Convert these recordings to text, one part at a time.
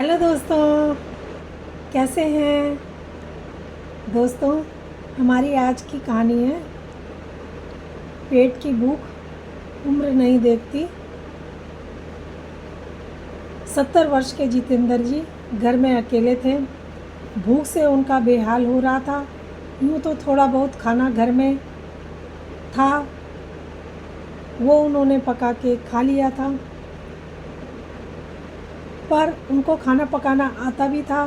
Hello दोस्तों, कैसे हैं दोस्तों। हमारी आज की कहानी है पेट की भूख उम्र नहीं देखती। 70 वर्ष के जितेंद्र जी घर में अकेले थे। भूख से उनका बेहाल हो रहा था। यूँ तो थोड़ा बहुत खाना घर में था, वो उन्होंने पका के खा लिया था, पर उनको खाना पकाना आता भी था।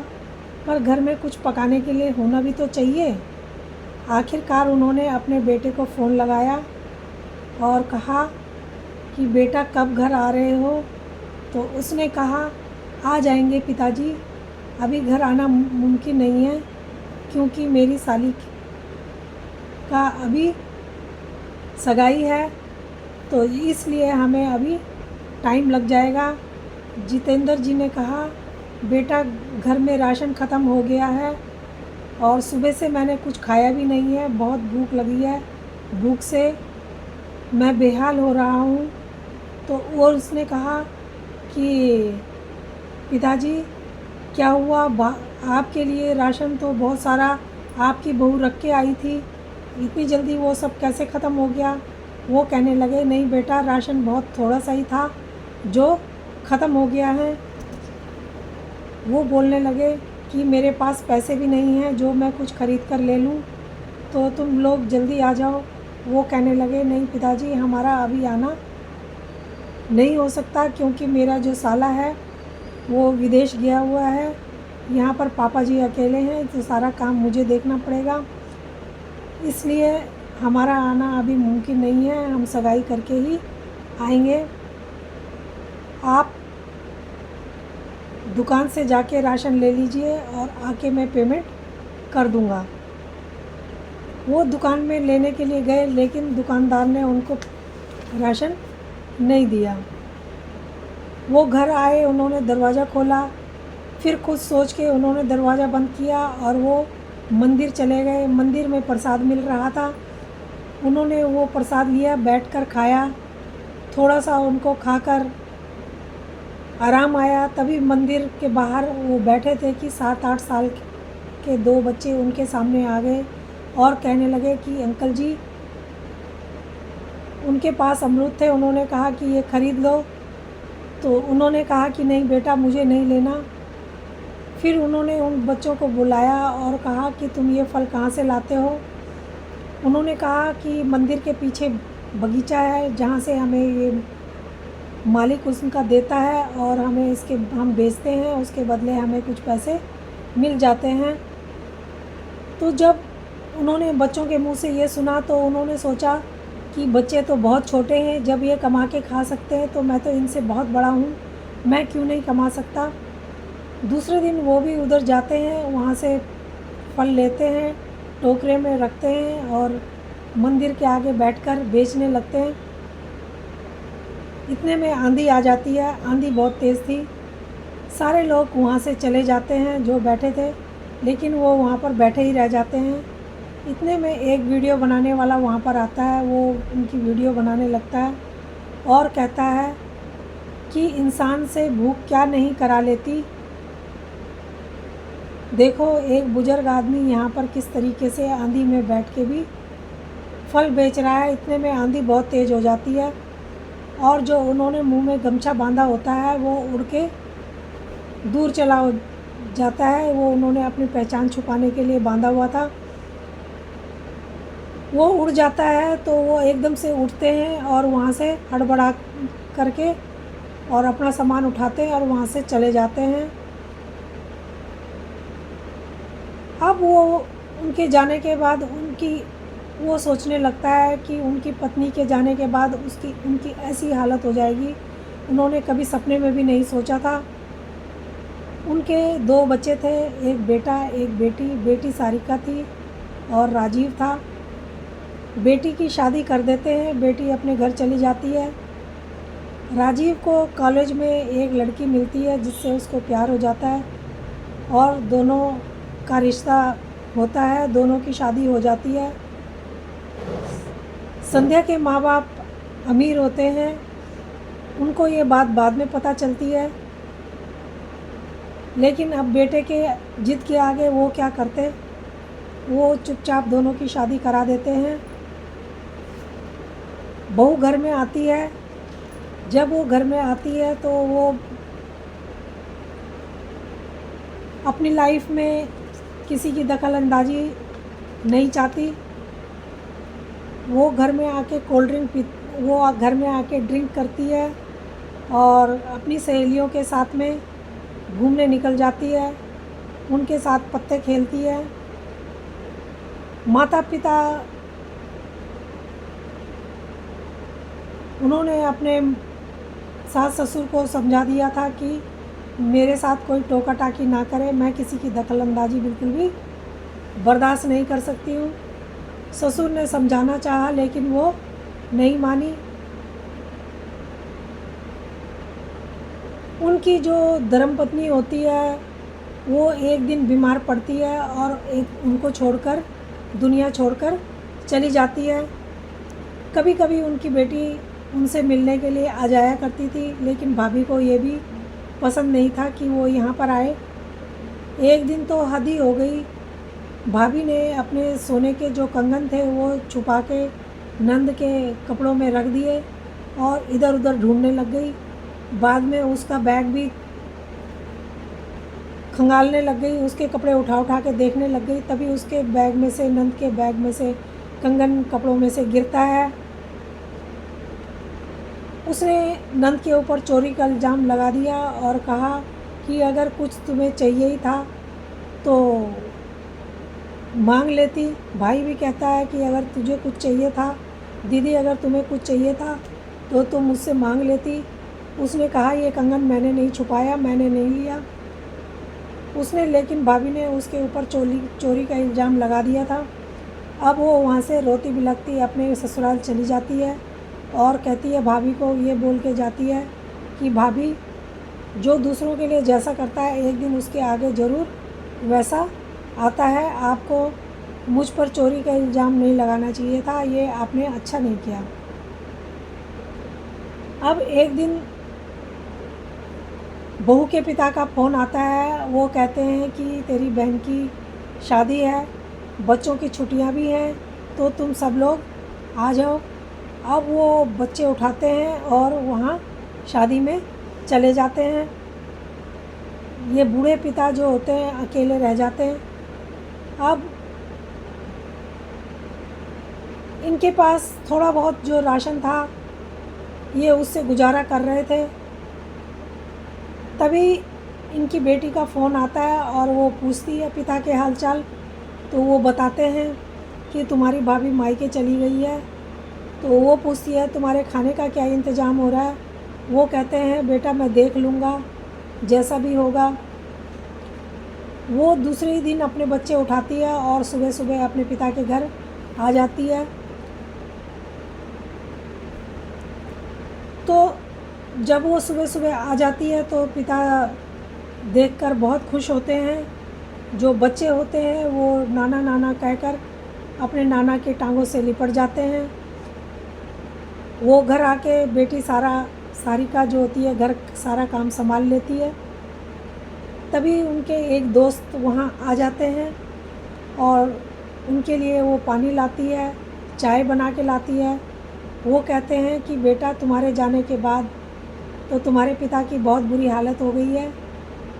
पर घर में कुछ पकाने के लिए होना भी तो चाहिए। आखिरकार उन्होंने अपने बेटे को फ़ोन लगाया और कहा कि बेटा कब घर आ रहे हो। तो उसने कहा आ जाएंगे पिताजी, अभी घर आना मुमकिन नहीं है क्योंकि मेरी साली का अभी सगाई है, तो इसलिए हमें अभी टाइम लग जाएगा। जितेंद्र जी ने कहा बेटा घर में राशन ख़त्म हो गया है और सुबह से मैंने कुछ खाया भी नहीं है, बहुत भूख लगी है, भूख से मैं बेहाल हो रहा हूँ। तो और उसने कहा कि पिताजी क्या हुआ, आपके लिए राशन तो बहुत सारा आपकी बहू रख के आई थी, इतनी जल्दी वो सब कैसे ख़त्म हो गया। वो कहने लगे नहीं बेटा, राशन बहुत थोड़ा सा ही था जो ख़त्म हो गया है। वो बोलने लगे कि मेरे पास पैसे भी नहीं हैं जो मैं कुछ ख़रीद कर ले लूँ, तो तुम लोग जल्दी आ जाओ। वो कहने लगे नहीं पिताजी, हमारा अभी आना नहीं हो सकता क्योंकि मेरा जो साला है वो विदेश गया हुआ है, यहाँ पर पापा जी अकेले हैं तो सारा काम मुझे देखना पड़ेगा, इसलिए हमारा आना अभी मुमकिन नहीं है, हम सगाई करके ही आएंगे। आप दुकान से जाके राशन ले लीजिए और आके मैं पेमेंट कर दूँगा। वो दुकान में लेने के लिए गए लेकिन दुकानदार ने उनको राशन नहीं दिया। वो घर आए, उन्होंने दरवाज़ा खोला, फिर कुछ सोच के उन्होंने दरवाज़ा बंद किया और वो मंदिर चले गए। मंदिर में प्रसाद मिल रहा था, उन्होंने वो प्रसाद लिया, बैठकर खाया। थोड़ा सा उनको खाकर आराम आया, तभी मंदिर के बाहर वो बैठे थे कि 7-8 साल के 2 बच्चे उनके सामने आ गए और कहने लगे कि अंकल जी, उनके पास अमरूद थे, उन्होंने कहा कि ये ख़रीद लो। तो उन्होंने कहा कि नहीं बेटा, मुझे नहीं लेना। फिर उन्होंने उन बच्चों को बुलाया और कहा कि तुम ये फल कहाँ से लाते हो। उन्होंने कहा कि मंदिर के पीछे बगीचा है जहाँ से हमें ये मालिक उसका देता है और हमें इसके हम बेचते हैं, उसके बदले हमें कुछ पैसे मिल जाते हैं। तो जब उन्होंने बच्चों के मुंह से ये सुना तो उन्होंने सोचा कि बच्चे तो बहुत छोटे हैं, जब ये कमा के खा सकते हैं तो मैं तो इनसे बहुत बड़ा हूँ, मैं क्यों नहीं कमा सकता। दूसरे दिन वो भी उधर जाते हैं, वहाँ से फल लेते हैं, टोकरे में रखते हैं और मंदिर के आगे बैठकर बेचने लगते हैं। इतने में आंधी आ जाती है, आंधी बहुत तेज़ थी। सारे लोग वहाँ से चले जाते हैं जो बैठे थे, लेकिन वो वहाँ पर बैठे ही रह जाते हैं। इतने में एक वीडियो बनाने वाला वहाँ पर आता है, वो उनकी वीडियो बनाने लगता है और कहता है कि इंसान से भूख क्या नहीं करा लेती। देखो एक बुज़ुर्ग आदमी यहाँ पर किस तरीके से आंधी में बैठ के भी फल बेच रहा है। इतने में आंधी बहुत तेज़ हो जाती है और जो उन्होंने मुंह में गमछा बांधा होता है वो उड़ के दूर चला जाता है। वो उन्होंने अपनी पहचान छुपाने के लिए बांधा हुआ था, वो उड़ जाता है। तो वो एकदम से उठते हैं और वहाँ से हड़बड़ा करके और अपना सामान उठाते हैं और वहाँ से चले जाते हैं। अब वो उनके जाने के बाद वो सोचने लगता है कि उनकी पत्नी के जाने के बाद उनकी ऐसी हालत हो जाएगी, उन्होंने कभी सपने में भी नहीं सोचा था। उनके 2 बच्चे थे, एक बेटा एक बेटी। बेटी सारिका थी और राजीव था। बेटी की शादी कर देते हैं, बेटी अपने घर चली जाती है। राजीव को कॉलेज में एक लड़की मिलती है जिससे उसको प्यार हो जाता है और दोनों का रिश्ता होता है, दोनों की शादी हो जाती है। संध्या के माँ बाप अमीर होते हैं, उनको ये बात बाद में पता चलती है। लेकिन अब बेटे के जिद के आगे वो क्या करते, वो चुपचाप दोनों की शादी करा देते हैं। बहू घर में आती है, जब वो घर में आती है तो वो अपनी लाइफ में किसी की दखल अंदाजी नहीं चाहती। वो घर में आके कोल्ड ड्रिंक पी वो घर में आके ड्रिंक करती है और अपनी सहेलियों के साथ में घूमने निकल जाती है, उनके साथ पत्ते खेलती है। माता पिता उन्होंने अपने सास ससुर को समझा दिया था कि मेरे साथ कोई टोका टाकी ना करे, मैं किसी की दखल अंदाजी बिल्कुल भी बर्दाश्त नहीं कर सकती हूँ। ससुर ने समझाना चाहा लेकिन वो नहीं मानी। उनकी जो धर्मपत्नी होती है वो एक दिन बीमार पड़ती है और उनको छोड़कर, दुनिया छोड़कर चली जाती है। कभी कभी उनकी बेटी उनसे मिलने के लिए आ जाया करती थी, लेकिन भाभी को ये भी पसंद नहीं था कि वो यहाँ पर आए। एक दिन तो हद ही हो गई, भाभी ने अपने सोने के जो कंगन थे वो छुपा के नंद के कपड़ों में रख दिए और इधर उधर ढूंढने लग गई। बाद में उसका बैग भी खंगालने लग गई, उसके कपड़े उठा उठा के देखने लग गई। तभी उसके बैग में से, नंद के बैग में से कंगन कपड़ों में से गिरता है। उसने नंद के ऊपर चोरी का इल्ज़ाम लगा दिया और कहा कि अगर कुछ तुम्हें चाहिए ही था तो मांग लेती। भाई भी कहता है कि अगर तुझे कुछ चाहिए था, दीदी अगर तुम्हें कुछ चाहिए था तो तुम मुझसे मांग लेती। उसने कहा ये कंगन मैंने नहीं छुपाया, मैंने नहीं लिया उसने, लेकिन भाभी ने उसके ऊपर चोरी का इल्ज़ाम लगा दिया था। अब वो वहाँ से रोती बिलखती अपने ससुराल चली जाती है और कहती है, भाभी को ये बोल के जाती है कि भाभी जो दूसरों के लिए जैसा करता है एक दिन उसके आगे ज़रूर वैसा आता है। आपको मुझ पर चोरी का इल्ज़ाम नहीं लगाना चाहिए था, ये आपने अच्छा नहीं किया। अब एक दिन बहू के पिता का फ़ोन आता है, वो कहते हैं कि तेरी बहन की शादी है, बच्चों की छुट्टियां भी हैं, तो तुम सब लोग आ जाओ। अब वो बच्चे उठाते हैं और वहाँ शादी में चले जाते हैं। ये बूढ़े पिता जो होते हैं अकेले रह जाते हैं। अब इनके पास थोड़ा बहुत जो राशन था ये उससे गुजारा कर रहे थे। तभी इनकी बेटी का फ़ोन आता है और वो पूछती है पिता के हालचाल, तो वो बताते हैं कि तुम्हारी भाभी मायके चली गई है। तो वो पूछती है तुम्हारे खाने का क्या इंतज़ाम हो रहा है। वो कहते हैं बेटा मैं देख लूँगा, जैसा भी होगा। वो दूसरे ही दिन अपने बच्चे उठाती है और सुबह सुबह अपने पिता के घर आ जाती है। तो जब वो सुबह सुबह आ जाती है तो पिता देखकर बहुत खुश होते हैं। जो बच्चे होते हैं वो नाना नाना कहकर अपने नाना के टांगों से लिपट जाते हैं। वो घर आके बेटी सारिका जो होती है घर सारा काम संभाल लेती है। तभी उनके एक दोस्त वहाँ आ जाते हैं और उनके लिए वो पानी लाती है, चाय बना के लाती है। वो कहते हैं कि बेटा तुम्हारे जाने के बाद तो तुम्हारे पिता की बहुत बुरी हालत हो गई है।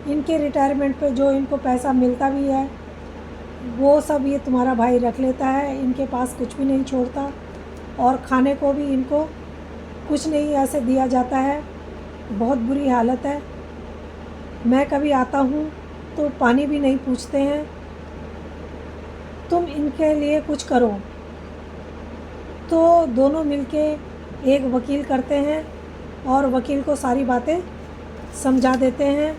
इनके रिटायरमेंट पे जो इनको पैसा मिलता भी है वो सब ये तुम्हारा भाई रख लेता है, इनके पास कुछ भी नहीं छोड़ता और खाने को भी इनको कुछ नहीं ऐसे दिया जाता है। बहुत बुरी हालत है। मैं कभी आता हूँ तो पानी भी नहीं पूछते हैं। तुम इनके लिए कुछ करो। तो दोनों मिलके एक वकील करते हैं और वकील को सारी बातें समझा देते हैं।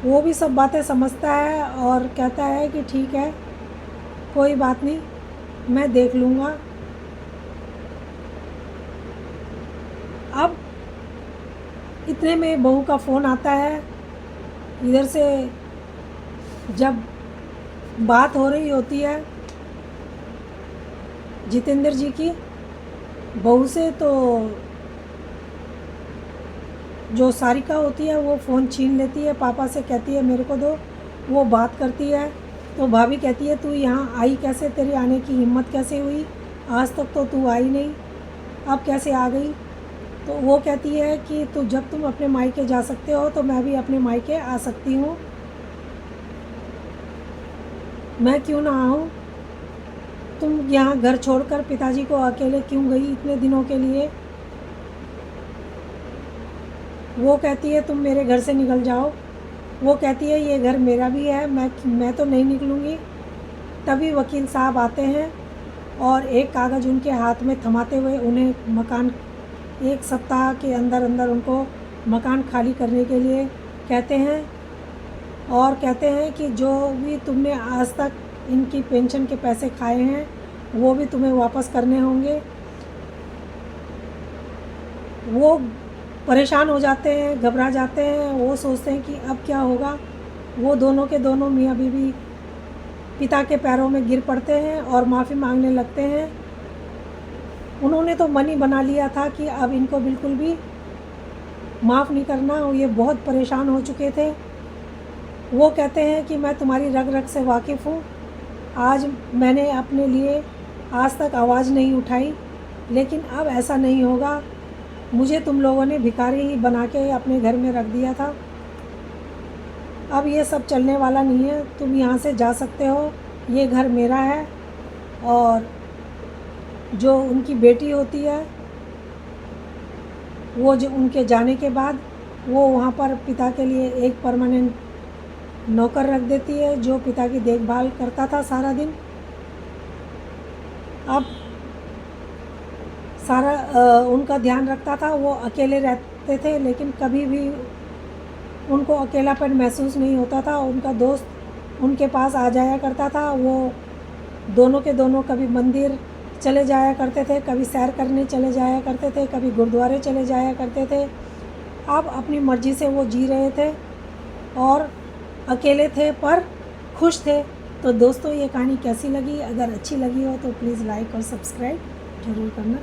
वो भी सब बातें समझता है और कहता है कि ठीक है, कोई बात नहीं, मैं देख लूँगा। अब इतने में बहू का फ़ोन आता है। इधर से जब बात हो रही होती है जितेंद्र जी की बहू से, तो जो सारिका होती है वो फ़ोन छीन लेती है, पापा से कहती है मेरे को दो। वो बात करती है तो भाभी कहती है तू यहाँ आई कैसे, तेरी आने की हिम्मत कैसे हुई, आज तक तो तू आई नहीं, अब कैसे आ गई। तो वो कहती है कि तो जब तुम अपने मायके जा सकते हो तो मैं भी अपने मायके आ सकती हूँ, मैं क्यों ना आऊँ। तुम यहाँ घर छोड़कर पिताजी को अकेले क्यों गई इतने दिनों के लिए। वो कहती है तुम मेरे घर से निकल जाओ। वो कहती है ये घर मेरा भी है, मैं तो नहीं निकलूँगी। तभी वकील साहब आते हैं और एक कागज़ उनके हाथ में थमाते हुए उन्हें मकान 1 सप्ताह के अंदर अंदर उनको मकान खाली करने के लिए कहते हैं, और कहते हैं कि जो भी तुमने आज तक इनकी पेंशन के पैसे खाए हैं वो भी तुम्हें वापस करने होंगे। वो परेशान हो जाते हैं, घबरा जाते हैं, वो सोचते हैं कि अब क्या होगा। वो दोनों के दोनों मियाँ बीवी पिता के पैरों में गिर पड़ते हैं और माफ़ी मांगने लगते हैं। उन्होंने तो मन ही बना लिया था कि अब इनको बिल्कुल भी माफ़ नहीं करना, ये बहुत परेशान हो चुके थे। वो कहते हैं कि मैं तुम्हारी रग रग से वाकिफ़ हूँ, आज मैंने अपने लिए आज तक आवाज़ नहीं उठाई, लेकिन अब ऐसा नहीं होगा। मुझे तुम लोगों ने भिखारी ही बना के अपने घर में रख दिया था, अब ये सब चलने वाला नहीं है, तुम यहाँ से जा सकते हो, ये घर मेरा है। और जो उनकी बेटी होती है वो जो उनके जाने के बाद वो वहाँ पर पिता के लिए एक परमानेंट नौकर रख देती है जो पिता की देखभाल करता था सारा दिन। अब सारा उनका ध्यान रखता था। वो अकेले रहते थे लेकिन कभी भी उनको अकेलापन महसूस नहीं होता था। उनका दोस्त उनके पास आ जाया करता था। वो दोनों के दोनों कभी मंदिर चले जाया करते थे, कभी सैर करने चले जाया करते थे, कभी गुरुद्वारे चले जाया करते थे। अब अपनी मर्ज़ी से वो जी रहे थे और अकेले थे पर खुश थे। तो दोस्तों ये कहानी कैसी लगी, अगर अच्छी लगी हो तो प्लीज़ लाइक और सब्सक्राइब ज़रूर करना।